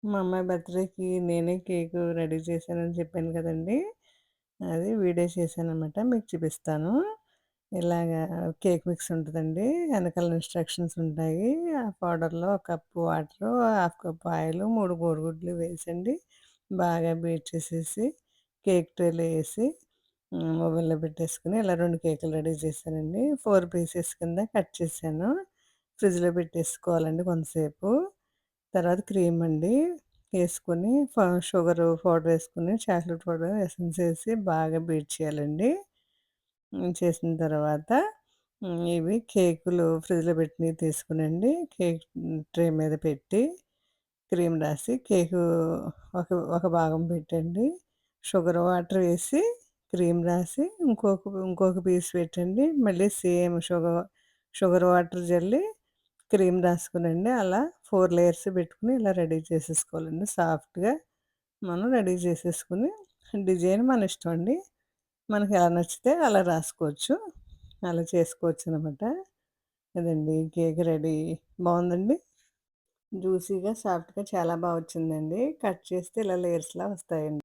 మా అమ్మాయి బర్త్‌డేకి నేనే కేకు రెడీ చేశానని చెప్పాను కదండీ! అది వీడియో చేశాననమాట. మీకు చూపిస్తాను. ఇలాగా కేక్ మిక్స్ ఉంటదండి. ఎనకాల ఇన్‌స్ట్రక్షన్స్ ఉంటాయి. ఆ పౌడర్‌లో ఒక cup water, half cup oil, 3 కోడిగుడ్లు వేసండి బాగా బీట్ చేసేసి, కేక్ ట్రేలో ఏసి ఓవెన్‌లో పెట్టేసుకొని ఇలా 2 కేకులు రెడీ చేశానండి. 4 పీసెస్ కింద కట్ చేశాను. ఫ్రిడ్జ్‌లో పెట్టేసుకోవాలండి కొంతసేపు. తర్వాత క్రీమ్ అండి ఏసుకొని షుగరు పౌడర్ ఏసుకొని, చాక్లెట్ పౌడర్, ఎసెన్స్ ఏసి బాగా బీట్ చేయాలండి. చేసిన తర్వాత ఇవి కేకులు ఫ్రిడ్జ్‌లో పెట్టినవి తీసుకొనండి కేక్ ట్రే మీద పెట్టి, క్రీమ్ రాసి కేకు ఒక ఒక భాగం పెట్టండి. షుగర్ వాటర్ వేసి, క్రీమ్ రాసి ఇంకొక పీస్ పెట్టండి. మళ్ళీ సేమ్ షుగర్ వాటర్ జల్లి క్రీమ్ రాసుకొనండి. అలా 4 లేయర్స్ పెట్టుకొని ఇలా రెడీ చేసేసుకోవాలండి. సాఫ్ట్‌గా మనం రెడీ చేసేసుకొని డిజైన్ మన ఇష్టం అండి. మనకి ఎలా నచ్చితే అలా రాసుకోవచ్చు. అలా చేసుకోవచ్చనమాట. అదండి కేక్ రెడీ. బావుందండి. జ్యూసీగా, సాఫ్ట్‌గా చాలా బా వచ్చిందండి. కట్ చేస్తే ఇలా లేయర్స్‌లా వస్తాయండి.